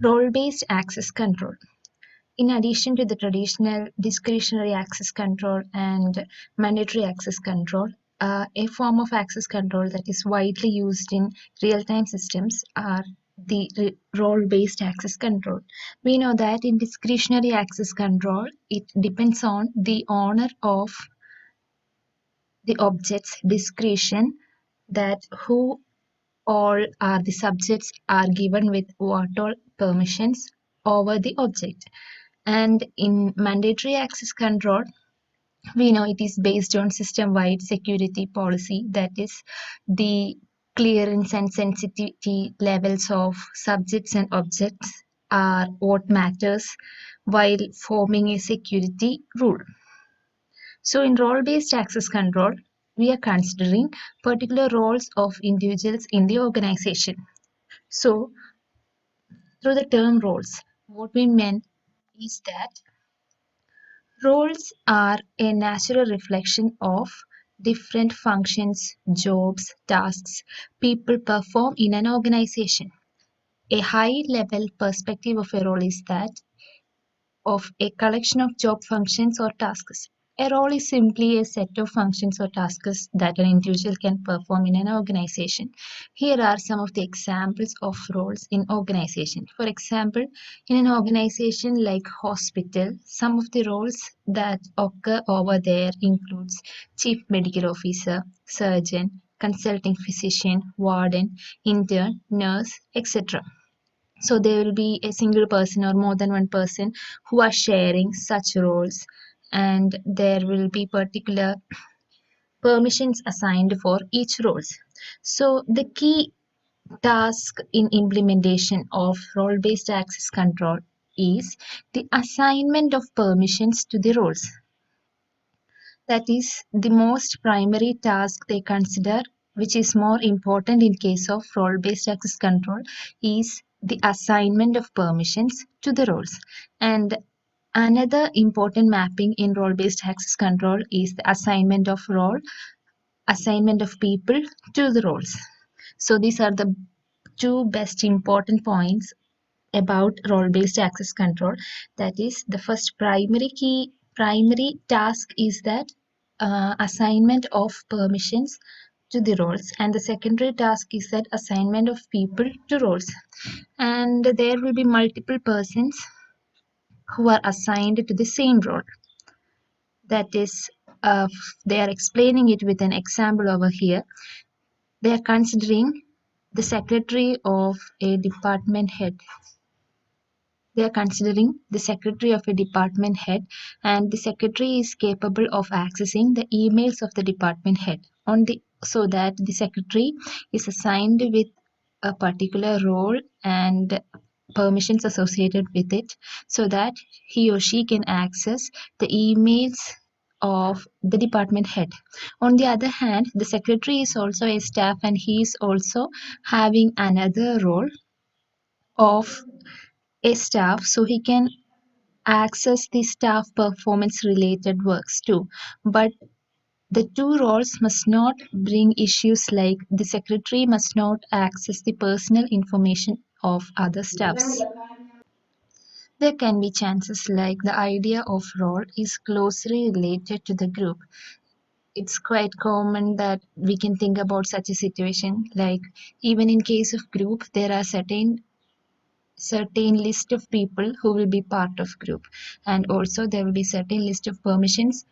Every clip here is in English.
Role-based access control. In addition to the traditional discretionary access control and mandatory access control, a form of access control that is widely used in real-time systems are the role-based access control. We know that in discretionary access control, it depends on the owner of the object's discretion that who all are the subjects are given with what all permissions over the object. And in mandatory access control, we know it is based on system-wide security policy, that is, the clearance and sensitivity levels of subjects and objects are what matters while forming a security rule. So in role-based access control, we are considering particular roles of individuals in the organization. So through the term roles, what we meant is that roles are a natural reflection of different functions, jobs, tasks people perform in an organization. A high-level perspective of a role is that of a collection of job functions or tasks. A role is simply a set of functions or tasks that an individual can perform in an organization. Here are some of the examples of roles in organization. For example, in an organization like hospital, some of the roles that occur over there includes chief medical officer, surgeon, consulting physician, warden, intern, nurse, etc. So there will be a single person or more than one person who are sharing such roles, and there will be particular permissions assigned for each roles. So the key task in implementation of role-based access control is the assignment of permissions to the roles. That is the most primary task they consider, which is more important in case of role-based access control, is the assignment of permissions to the roles. And another important mapping in role-based access control is the assignment of people to the roles. So these are the two best important points about role-based access control. That is, the first primary task is that assignment of permissions to the roles, and the secondary task is that assignment of people to roles. And there will be multiple persons who are assigned to the same role. That is, they are explaining it with an example over here. They are considering the secretary of a department head. They are considering the secretary of a department head, and the secretary is capable of accessing the emails of the department head so that the secretary is assigned with a particular role and permissions associated with it, so that he or she can access the emails of the department head. On the other hand, the secretary is also a staff, and he is also having another role of a staff, so he can access the staff performance related works too. But the two roles must not bring issues like the secretary must not access the personal information of other staffs. There can be chances like the idea of role is closely related to the group. It's quite common that we can think about such a situation, like even in case of group there are certain list of people who will be part of group, and also there will be certain list of permissions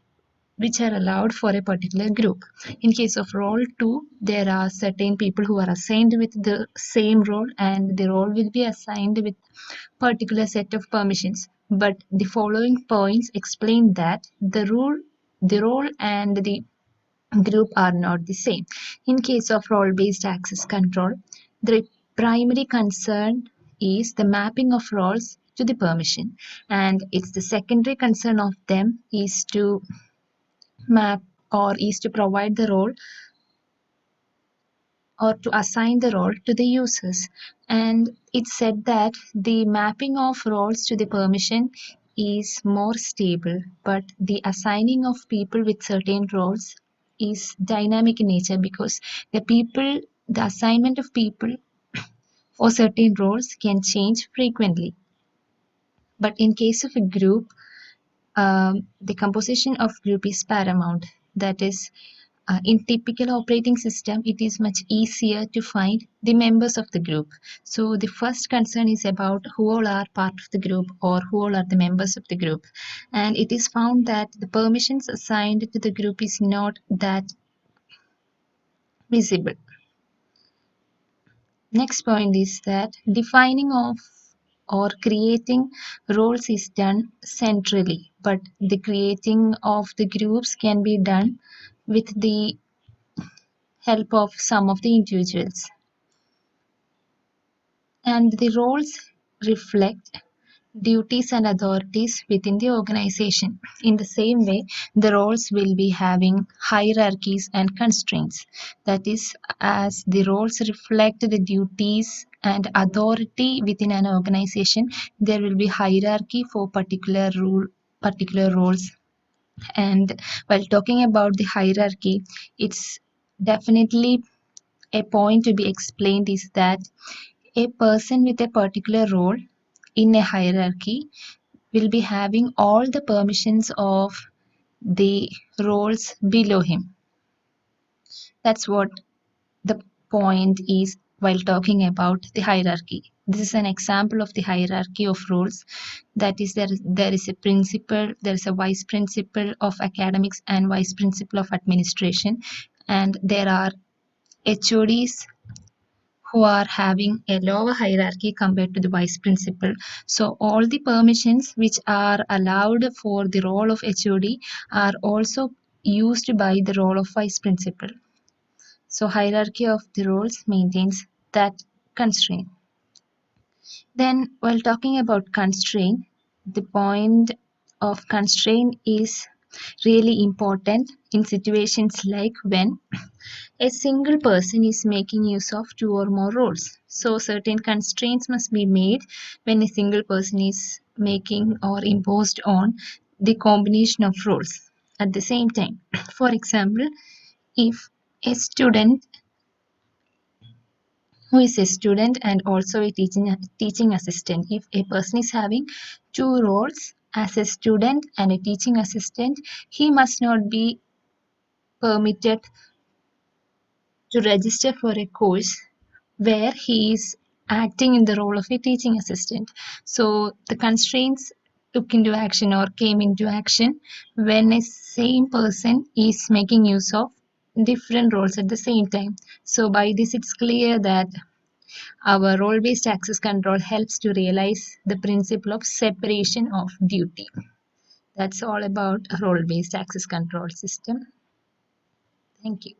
which are allowed for a particular group. In case of role 2, there are certain people who are assigned with the same role, and the role will be assigned with particular set of permissions. But the following points explain that the role and the group are not the same. In case of role-based access control, the primary concern is the mapping of roles to the permission, and it's the secondary concern of them is to map or is to provide the role or to assign the role to the users. And it's said that the mapping of roles to the permission is more stable, but the assigning of people with certain roles is dynamic in nature, because the assignment of people or certain roles can change frequently. But in case of a group, the composition of group is paramount. That is, in typical operating system, it is much easier to find the members of the group. So the first concern is about who all are part of the group or who all are the members of the group. And it is found that the permissions assigned to the group is not that visible. Next point is that defining of or creating roles is done centrally, but the creating of the groups can be done with the help of some of the individuals. And the roles reflect duties and authorities within the organization. In the same way, the roles will be having hierarchies and constraints. That is, as the roles reflect the duties and authority within an organization, there will be hierarchy for particular roles. And while talking about the hierarchy, it's definitely a point to be explained is that a person with a particular role in a hierarchy will be having all the permissions of the roles below him. That's what the point is while talking about the hierarchy. This is an example of the hierarchy of roles. That is, there is a principal, there is a vice principal of academics and vice principal of administration, and there are HODs who are having a lower hierarchy compared to the vice principal. So all the permissions which are allowed for the role of HOD are also used by the role of vice principal. So hierarchy of the roles maintains that constraint. Then while talking about constraint, the point of constraint is really important in situations like when a single person is making use of two or more roles. So certain constraints must be made when a single person is making or imposed on the combination of roles at the same time. For example, if a student who is a student and also a teaching assistant, if a person is having two roles as a student and a teaching assistant, he must not be permitted to register for a course where he is acting in the role of a teaching assistant. So the constraints took into action or came into action when a same person is making use of different roles at the same time. So by this it's clear that our role-based access control helps to realize the principle of separation of duty. That's all about a role-based access control system. Thank you.